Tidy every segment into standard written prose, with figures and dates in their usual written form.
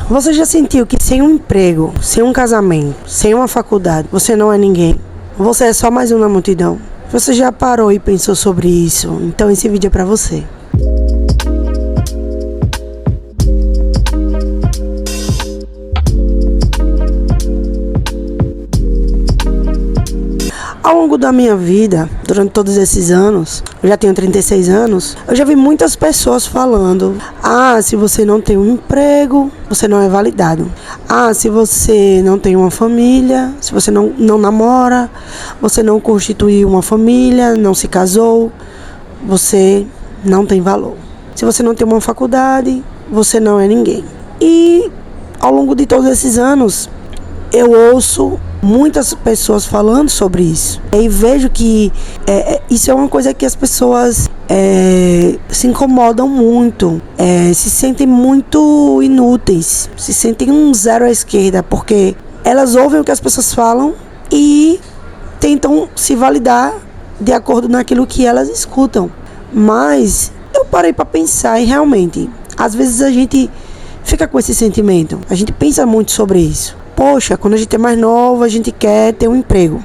Você já sentiu que sem um emprego, sem um casamento, sem uma faculdade, você não é ninguém? Você é só mais um na multidão? Você já parou e pensou sobre isso? Então esse vídeo é pra você. Ao longo da minha vida, durante todos esses anos, eu já tenho 36 anos, eu já vi muitas pessoas falando: se você não tem um emprego, você não é validado. Se você não tem uma família, se você não namora, você não constituiu uma família, não se casou, você não tem valor. Se você não tem uma faculdade, você não é ninguém. E ao longo de todos esses anos, eu ouço muitas pessoas falando sobre isso. E vejo que isso é uma coisa que as pessoas se incomodam muito, se sentem muito inúteis, se sentem um zero à esquerda, porque elas ouvem o que as pessoas falam e tentam se validar de acordo naquilo que elas escutam. Mas eu parei para pensar e realmente, às vezes a gente fica com esse sentimento, a gente pensa muito sobre isso. Poxa, quando a gente é mais novo, a gente quer ter um emprego.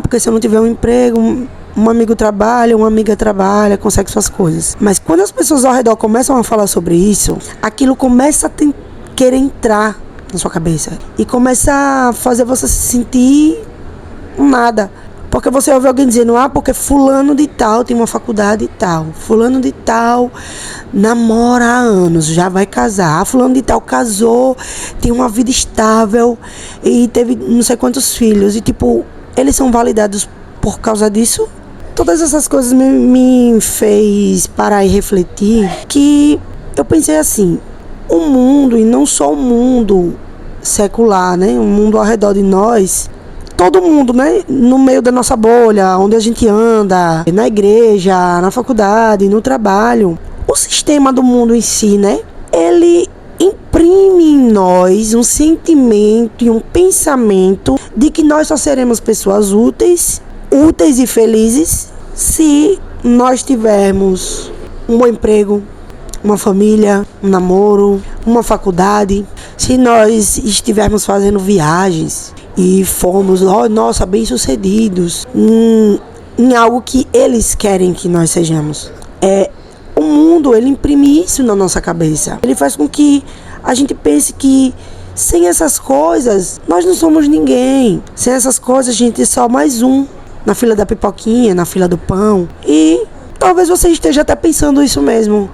Porque se eu não tiver um emprego, um amigo trabalha, uma amiga trabalha, consegue suas coisas. Mas quando as pessoas ao redor começam a falar sobre isso, aquilo começa a querer entrar na sua cabeça. E começa a fazer você se sentir nada. Porque você ouve alguém dizendo: porque fulano de tal tem uma faculdade e tal. Fulano de tal namora há anos, já vai casar. Fulano de tal casou, tem uma vida estável e teve não sei quantos filhos. E eles são validados por causa disso? Todas essas coisas me fez parar e refletir, que eu pensei assim: o mundo, e não só o mundo secular, né? O mundo ao redor de nós, todo mundo, né? No meio da nossa bolha, onde a gente anda, na igreja, na faculdade, no trabalho. O sistema do mundo em si, né? Ele imprime em nós um sentimento e um pensamento de que nós só seremos pessoas úteis e felizes se nós tivermos um bom emprego, uma família, um namoro, uma faculdade, se nós estivermos fazendo viagens e formos, bem-sucedidos em algo que eles querem que nós sejamos. O mundo, ele imprime isso na nossa cabeça. Ele faz com que a gente pense que sem essas coisas, nós não somos ninguém. Sem essas coisas, a gente é só mais um na fila da pipoquinha, na fila do pão. E talvez você esteja até pensando isso mesmo.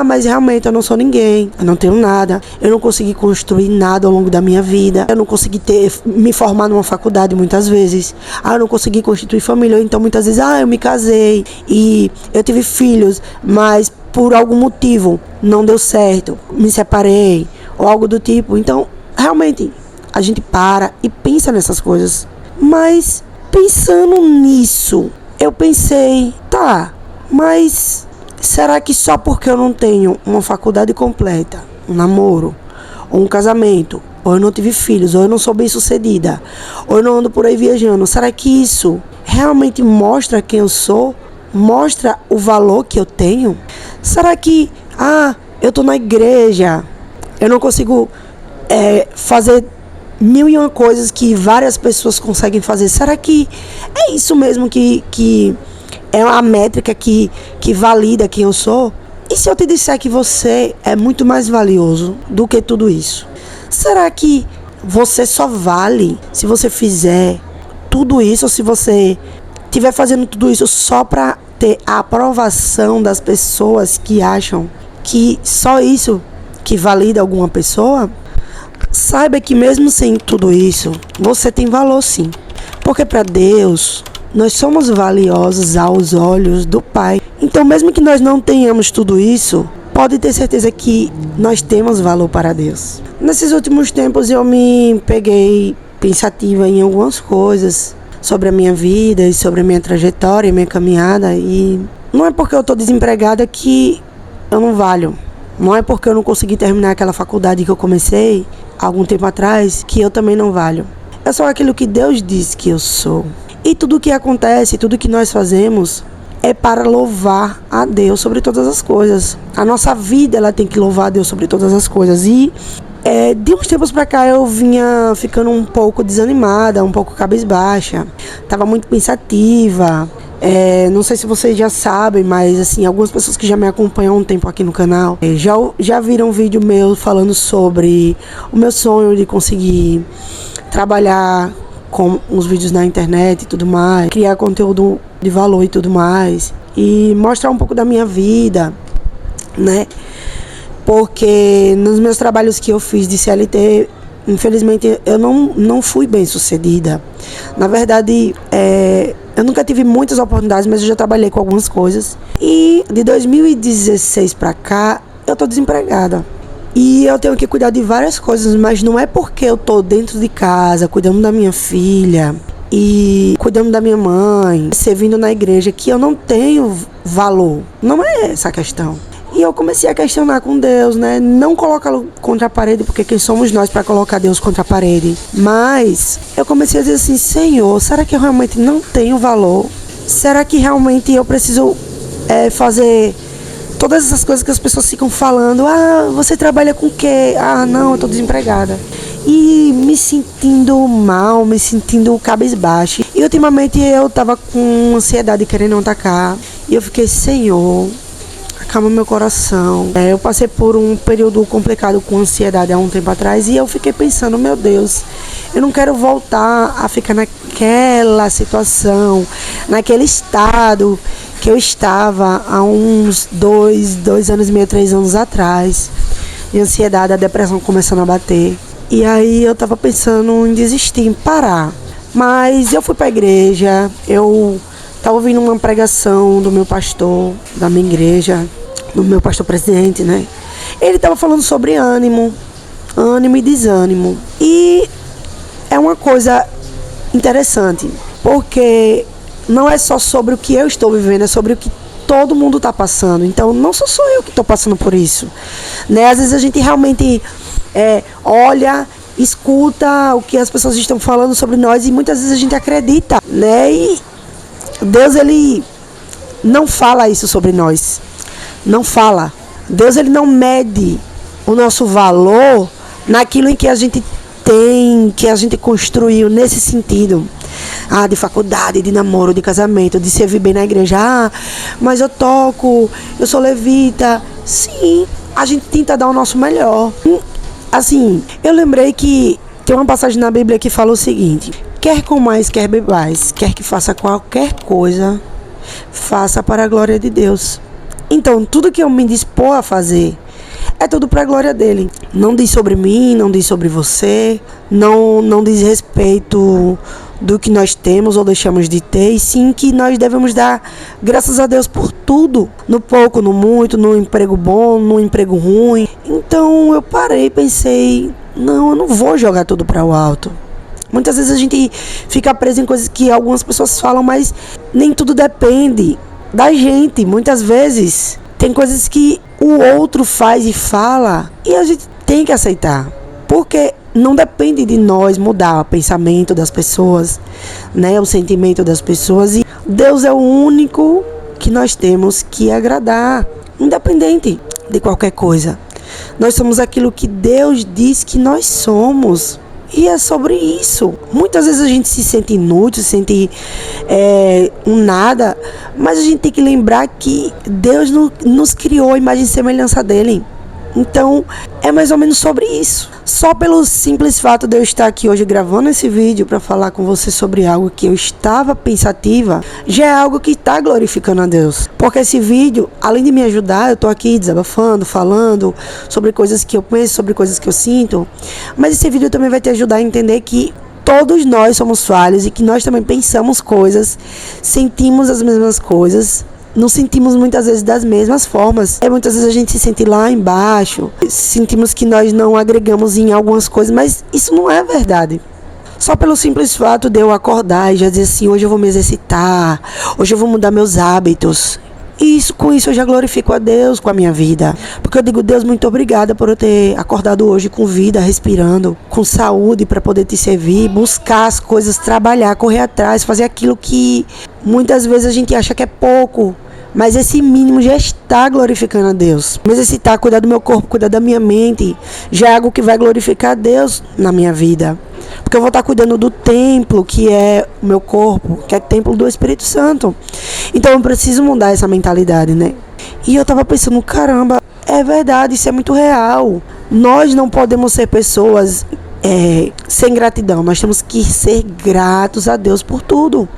Mas realmente eu não sou ninguém, eu não tenho nada, eu não consegui construir nada ao longo da minha vida, eu não consegui me formar numa faculdade muitas vezes, eu não consegui constituir família, então muitas vezes, eu me casei e eu tive filhos, mas por algum motivo não deu certo, me separei, ou algo do tipo. Então, realmente, a gente para e pensa nessas coisas. Mas, pensando nisso, eu pensei, mas será que só porque eu não tenho uma faculdade completa, um namoro, ou um casamento, ou eu não tive filhos, ou eu não sou bem-sucedida, ou eu não ando por aí viajando, será que isso realmente mostra quem eu sou? Mostra o valor que eu tenho? Será que, eu tô na igreja, eu não consigo fazer 1001 coisas que várias pessoas conseguem fazer? Será que é isso mesmo que é a métrica que valida quem eu sou? E se eu te disser que você é muito mais valioso do que tudo isso? Será que você só vale se você fizer tudo isso, ou se você estiver fazendo tudo isso só para ter a aprovação das pessoas que acham que só isso que valida alguma pessoa? Saiba que mesmo sem tudo isso, você tem valor sim. Porque para Deus, nós somos valiosos aos olhos do Pai. Então, mesmo que nós não tenhamos tudo isso, pode ter certeza que nós temos valor para Deus. Nesses últimos tempos, eu me peguei pensativa em algumas coisas sobre a minha vida e sobre a minha trajetória, a minha caminhada. E não é porque eu estou desempregada que eu não valho. Não é porque eu não consegui terminar aquela faculdade que eu comecei há algum tempo atrás que eu também não valho. É só aquilo que Deus diz que eu sou. E tudo o que acontece, tudo que nós fazemos é para louvar a Deus sobre todas as coisas. A nossa vida, ela tem que louvar a Deus sobre todas as coisas. E De uns tempos pra cá eu vinha ficando um pouco desanimada, um pouco cabisbaixa. Tava muito pensativa. Não sei se vocês já sabem, mas assim, algumas pessoas que já me acompanham há um tempo aqui no canal já viram um vídeo meu falando sobre o meu sonho de conseguir trabalhar com os vídeos na internet e tudo mais, criar conteúdo de valor e tudo mais, e mostrar um pouco da minha vida, né? Porque nos meus trabalhos que eu fiz de CLT, infelizmente eu não fui bem sucedida. Na verdade, eu nunca tive muitas oportunidades, mas eu já trabalhei com algumas coisas. E de 2016 pra cá, eu tô desempregada. E eu tenho que cuidar de várias coisas, mas não é porque eu tô dentro de casa, cuidando da minha filha e cuidando da minha mãe, servindo na igreja, que eu não tenho valor. Não é essa a questão. E eu comecei a questionar com Deus, né? Não colocá-lo contra a parede, porque quem somos nós para colocar Deus contra a parede? Mas eu comecei a dizer assim: Senhor, será que eu realmente não tenho valor? Será que realmente eu preciso fazer todas essas coisas que as pessoas ficam falando? Ah, você trabalha com o quê? Ah, não, eu tô desempregada. E me sentindo mal, me sentindo cabisbaixo. E ultimamente eu tava com ansiedade querendo atacar. E eu fiquei: Senhor, acalma meu coração. Eu passei por um período complicado com ansiedade há um tempo atrás e eu fiquei pensando: meu Deus, eu não quero voltar a ficar naquela situação, naquele estado que eu estava há uns 2 anos e meio, 3 anos atrás. De ansiedade, a depressão começando a bater. E aí eu tava pensando em desistir, em parar. Mas eu fui pra igreja, eu tava ouvindo uma pregação do meu pastor, da minha igreja, do meu pastor presidente, né? Ele tava falando sobre ânimo e desânimo. E é uma coisa interessante, porque não é só sobre o que eu estou vivendo, é sobre o que todo mundo está passando. Então não sou só eu que estou passando por isso, né? Às vezes a gente realmente olha, escuta o que as pessoas estão falando sobre nós e muitas vezes a gente acredita, né? E Deus, ele não fala isso sobre nós. Não fala. Deus, ele não mede o nosso valor naquilo em que a gente tem, que a gente construiu nesse sentido. De faculdade, de namoro, de casamento, de servir bem na igreja. Mas eu toco, eu sou levita. Sim, a gente tenta dar o nosso melhor. Assim, eu lembrei que tem uma passagem na Bíblia que fala o seguinte: quer comais, quer bebais, quer que faça qualquer coisa, faça para a glória de Deus. Então, tudo que eu me dispor a fazer é tudo para a glória dele. Não diz sobre mim, não diz sobre você, não diz respeito do que nós temos ou deixamos de ter, e sim que nós devemos dar graças a Deus por tudo, no pouco, no muito, no emprego bom, no emprego ruim. Então eu parei e pensei: não, eu não vou jogar tudo para o alto. Muitas vezes a gente fica preso em coisas que algumas pessoas falam, mas nem tudo depende da gente. Muitas vezes tem coisas que o outro faz e fala e a gente tem que aceitar, porque não depende de nós mudar o pensamento das pessoas, né, o sentimento das pessoas. E Deus é o único que nós temos que agradar, independente de qualquer coisa. Nós somos aquilo que Deus diz que nós somos. E é sobre isso. Muitas vezes a gente se sente inútil, se sente um nada, mas a gente tem que lembrar que Deus nos criou a imagem e semelhança dele. Então, é mais ou menos sobre isso. Só pelo simples fato de eu estar aqui hoje gravando esse vídeo para falar com você sobre algo que eu estava pensativa, já é algo que está glorificando a Deus. Porque esse vídeo, além de me ajudar, eu estou aqui desabafando, falando sobre coisas que eu penso, sobre coisas que eu sinto, mas esse vídeo também vai te ajudar a entender que todos nós somos falhos e que nós também pensamos coisas, sentimos as mesmas coisas, nos sentimos muitas vezes das mesmas formas. Muitas vezes a gente se sente lá embaixo, sentimos que nós não agregamos em algumas coisas, mas isso não é verdade. Só pelo simples fato de eu acordar e já dizer assim: hoje eu vou me exercitar, hoje eu vou mudar meus hábitos. E com isso eu já glorifico a Deus com a minha vida. Porque eu digo: Deus, muito obrigada por eu ter acordado hoje com vida, respirando, com saúde para poder te servir, buscar as coisas, trabalhar, correr atrás, fazer aquilo que muitas vezes a gente acha que é pouco, Mas esse mínimo já está glorificando a Deus. Me exercitar, cuidar do meu corpo, cuidar da minha mente, já é algo que vai glorificar a Deus na minha vida. Porque eu vou estar cuidando do templo, que é o meu corpo, que é templo do Espírito Santo. Então eu preciso mudar essa mentalidade, né? E eu tava pensando, caramba, é verdade, isso é muito real. Nós não podemos ser pessoas sem gratidão. Nós temos que ser gratos a Deus por tudo.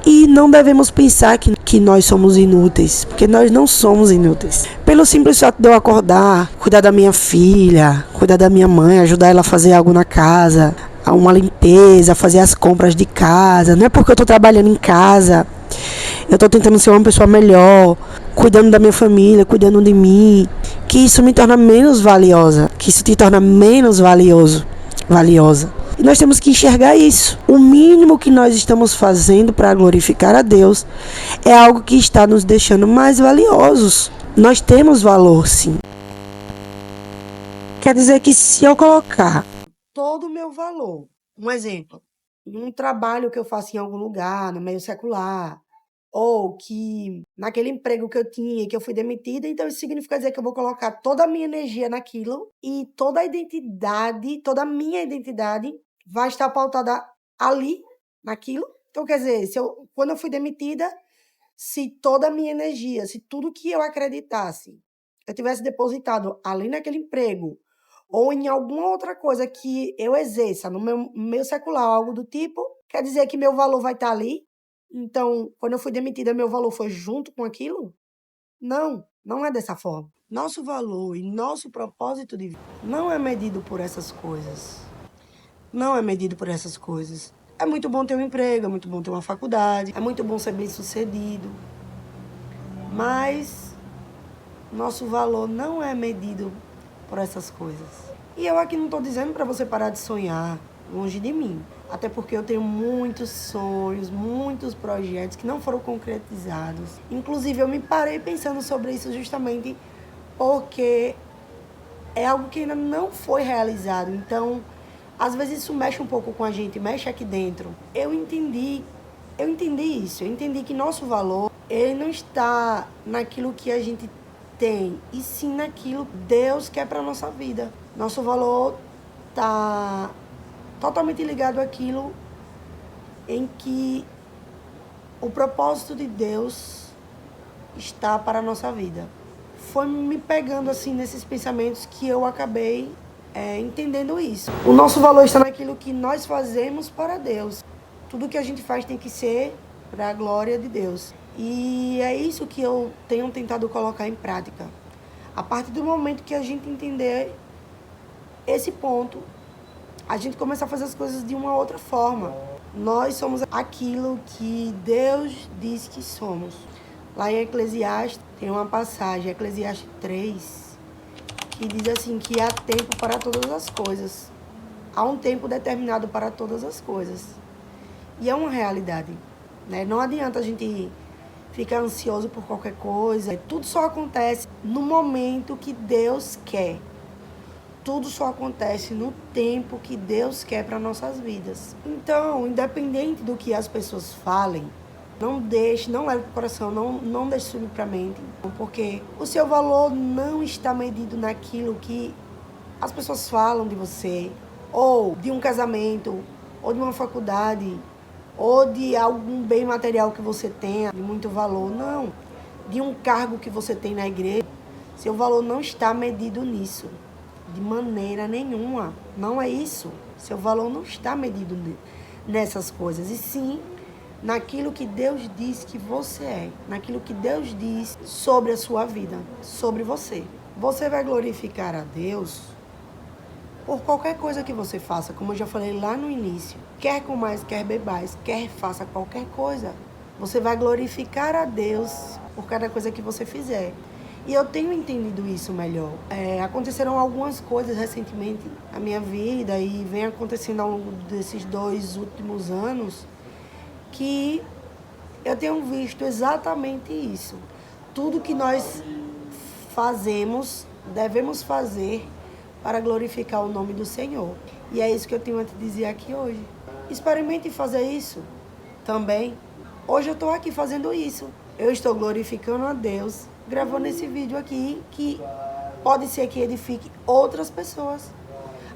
E não devemos pensar que nós somos inúteis, porque nós não somos inúteis. Pelo simples fato de eu acordar, cuidar da minha filha, cuidar da minha mãe, ajudar ela a fazer algo na casa, uma limpeza, fazer as compras de casa. Não é porque eu estou trabalhando em casa, eu estou tentando ser uma pessoa melhor, cuidando da minha família, cuidando de mim, que isso me torna menos valiosa, que isso te torna menos valiosa. E nós temos que enxergar isso. O mínimo que nós estamos fazendo para glorificar a Deus é algo que está nos deixando mais valiosos. Nós temos valor, sim. Quer dizer que se eu colocar todo o meu valor, um exemplo, num trabalho que eu faço em algum lugar, no meio secular, ou que naquele emprego que eu tinha, que eu fui demitida, então isso significa dizer que eu vou colocar toda a minha energia naquilo e toda a identidade, toda a minha identidade vai estar pautada ali, naquilo. Então, quer dizer, quando eu fui demitida, se toda a minha energia, se tudo que eu acreditasse, eu tivesse depositado ali naquele emprego, ou em alguma outra coisa que eu exerça no meu secular, algo do tipo, quer dizer que meu valor vai estar ali? Então, quando eu fui demitida, meu valor foi junto com aquilo? Não, não é dessa forma. Nosso valor e nosso propósito de vida não é medido por essas coisas. Não é medido por essas coisas. É muito bom ter um emprego, é muito bom ter uma faculdade, é muito bom ser bem-sucedido. Mas nosso valor não é medido por essas coisas. E eu aqui não estou dizendo para você parar de sonhar, longe de mim. Até porque eu tenho muitos sonhos, muitos projetos que não foram concretizados. Inclusive, eu me parei pensando sobre isso justamente porque é algo que ainda não foi realizado. Então, às vezes isso mexe um pouco com a gente, mexe aqui dentro. Eu entendi isso. Eu entendi que nosso valor, ele não está naquilo que a gente tem, e sim naquilo que Deus quer para a nossa vida. Nosso valor está totalmente ligado àquilo em que o propósito de Deus está para a nossa vida. Foi me pegando assim nesses pensamentos que eu acabei entendendo isso. O nosso valor está naquilo que nós fazemos para Deus. Tudo que a gente faz tem que ser para a glória de Deus. E é isso que eu tenho tentado colocar em prática. A partir do momento que a gente entender esse ponto, a gente começa a fazer as coisas de uma outra forma. Nós somos aquilo que Deus diz que somos. Lá em Eclesiastes tem uma passagem, Eclesiastes 3, que diz assim que há tempo para todas as coisas. Há um tempo determinado para todas as coisas. E é uma realidade, né? Não adianta a gente ficar ansioso por qualquer coisa. Tudo só acontece no momento que Deus quer. Tudo só acontece no tempo que Deus quer para nossas vidas. Então, independente do que as pessoas falem, não leve para o coração, não deixe subir para a mente. Porque o seu valor não está medido naquilo que as pessoas falam de você, ou de um casamento, ou de uma faculdade, ou de algum bem material que você tenha de muito valor. Não. De um cargo que você tem na igreja. Seu valor não está medido nisso. De maneira nenhuma. Não é isso. Seu valor não está medido nessas coisas. E sim naquilo que Deus diz que você é. Naquilo que Deus diz sobre a sua vida. Sobre você. Você vai glorificar a Deus por qualquer coisa que você faça. Como eu já falei lá no início. Quer comais, quer bebais, quer faça qualquer coisa. Você vai glorificar a Deus por cada coisa que você fizer. E eu tenho entendido isso melhor. Aconteceram algumas coisas recentemente na minha vida e vem acontecendo ao longo desses 2 últimos anos que eu tenho visto exatamente isso. Tudo que nós fazemos, devemos fazer para glorificar o nome do Senhor. E é isso que eu tenho a te dizer aqui hoje. Experimente fazer isso também. Hoje eu estou aqui fazendo isso. eu estou glorificando a Deus gravando esse vídeo aqui, que pode ser que edifique outras pessoas.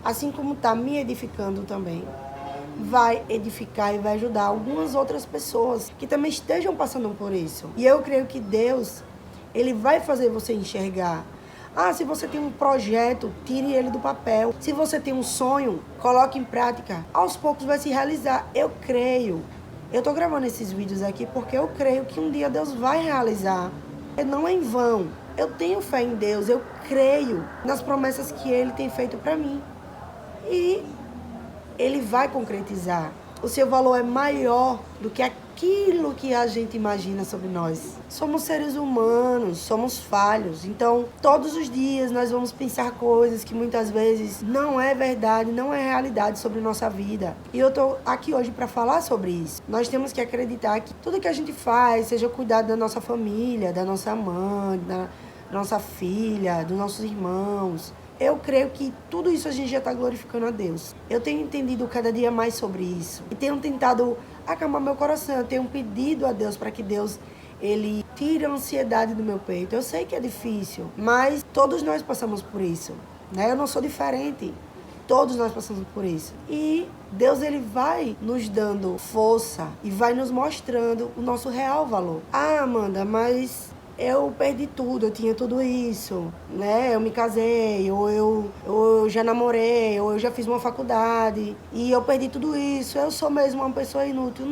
Assim como está me edificando também, vai edificar e vai ajudar algumas outras pessoas que também estejam passando por isso. E eu creio que Deus, Ele vai fazer você enxergar. Se você tem um projeto, tire ele do papel. Se você tem um sonho, coloque em prática. Aos poucos vai se realizar. Eu creio. Eu estou gravando esses vídeos aqui porque eu creio que um dia Deus vai realizar. Não é em vão. Eu tenho fé em Deus. Eu creio nas promessas que Ele tem feito para mim. E Ele vai concretizar. O seu valor é maior do que aquilo que a gente imagina sobre nós. Somos seres humanos, somos falhos. Então, todos os dias nós vamos pensar coisas que muitas vezes não é verdade, não é realidade sobre nossa vida. E eu tô aqui hoje para falar sobre isso. Nós temos que acreditar que tudo que a gente faz, seja cuidar da nossa família, da nossa mãe, da nossa filha, dos nossos irmãos, eu creio que tudo isso a gente já está glorificando a Deus. Eu tenho entendido cada dia mais sobre isso. E tenho tentado acalmar meu coração. Eu tenho pedido a Deus para que Deus, Ele tire a ansiedade do meu peito. Eu sei que é difícil, mas todos nós passamos por isso, né? Eu não sou diferente. Todos nós passamos por isso. E Deus, Ele vai nos dando força e vai nos mostrando o nosso real valor. Amanda, mas eu perdi tudo, eu tinha tudo isso, né? Eu me casei, ou eu já namorei, ou eu já fiz uma faculdade, e eu perdi tudo isso, eu sou mesmo uma pessoa inútil.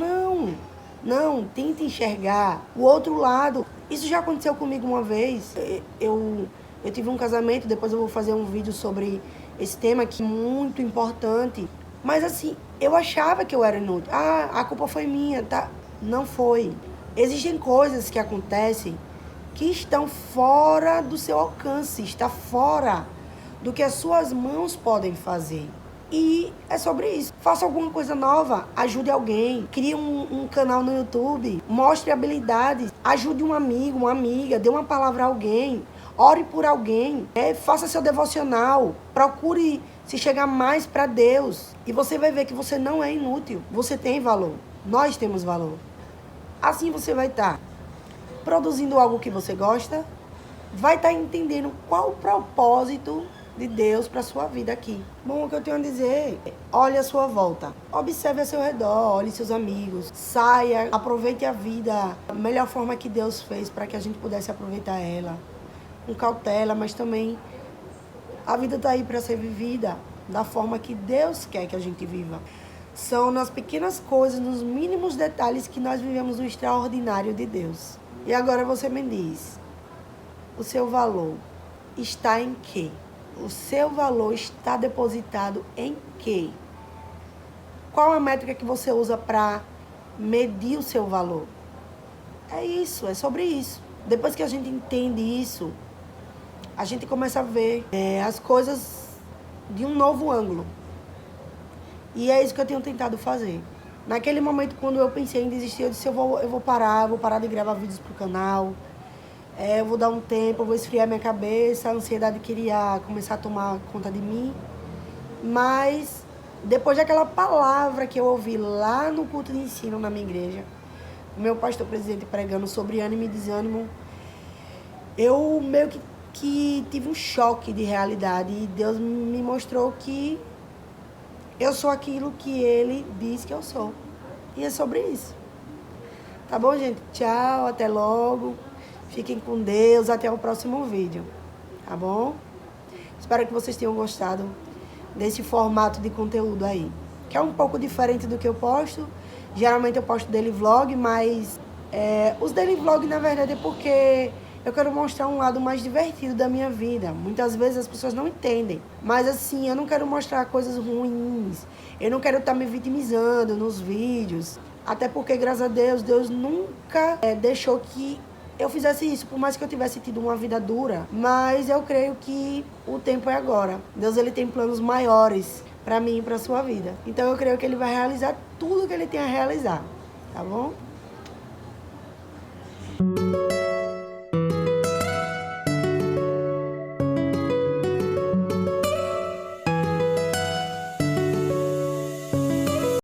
Não, tente enxergar o outro lado. Isso já aconteceu comigo uma vez. Eu tive um casamento, depois eu vou fazer um vídeo sobre esse tema que é muito importante. Mas assim, eu achava que eu era inútil. A culpa foi minha, tá? Não foi. Existem coisas que acontecem que estão fora do seu alcance, está fora do que as suas mãos podem fazer. E é sobre isso. Faça alguma coisa nova, ajude alguém, crie um canal no YouTube, mostre habilidades, ajude um amigo, uma amiga, dê uma palavra a alguém, ore por alguém, faça seu devocional, procure se chegar mais para Deus e você vai ver que você não é inútil, você tem valor, nós temos valor. Assim você vai estar produzindo algo que você gosta, vai estar entendendo qual o propósito de Deus para a sua vida aqui. Bom, o que eu tenho a dizer, olhe a sua volta, observe ao seu redor, olhe seus amigos, saia, aproveite a vida da melhor forma que Deus fez para que a gente pudesse aproveitar ela, com cautela, mas também a vida está aí para ser vivida da forma que Deus quer que a gente viva. São nas pequenas coisas, nos mínimos detalhes que nós vivemos o extraordinário de Deus. E agora você me diz, o seu valor está em quê? O seu valor está depositado em quê? Qual a métrica que você usa para medir o seu valor? É isso, é sobre isso. Depois que a gente entende isso, a gente começa a ver as coisas de um novo ângulo. E é isso que eu tenho tentado fazer. Naquele momento, quando eu pensei em desistir, eu disse, eu vou parar de gravar vídeos pro canal. Eu vou dar um tempo, eu vou esfriar minha cabeça, a ansiedade queria começar a tomar conta de mim. Mas, depois daquela palavra que eu ouvi lá no culto de ensino na minha igreja, o meu pastor presidente pregando sobre ânimo e desânimo, eu meio que tive um choque de realidade e Deus me mostrou que eu sou aquilo que Ele diz que eu sou. E é sobre isso. Tá bom, gente? Tchau, até logo. Fiquem com Deus, até o próximo vídeo. Tá bom? Espero que vocês tenham gostado desse formato de conteúdo aí. Que é um pouco diferente do que eu posto. Geralmente eu posto daily vlog, mas os daily vlog, na verdade, é porque eu quero mostrar um lado mais divertido da minha vida. Muitas vezes as pessoas não entendem. Mas assim, eu não quero mostrar coisas ruins. Eu não quero estar me vitimizando nos vídeos. Até porque, graças a Deus, Deus nunca deixou que eu fizesse isso. Por mais que eu tivesse tido uma vida dura. Mas eu creio que o tempo é agora. Deus, Ele tem planos maiores para mim e para a sua vida. Então eu creio que Ele vai realizar tudo que Ele tem a realizar. Tá bom?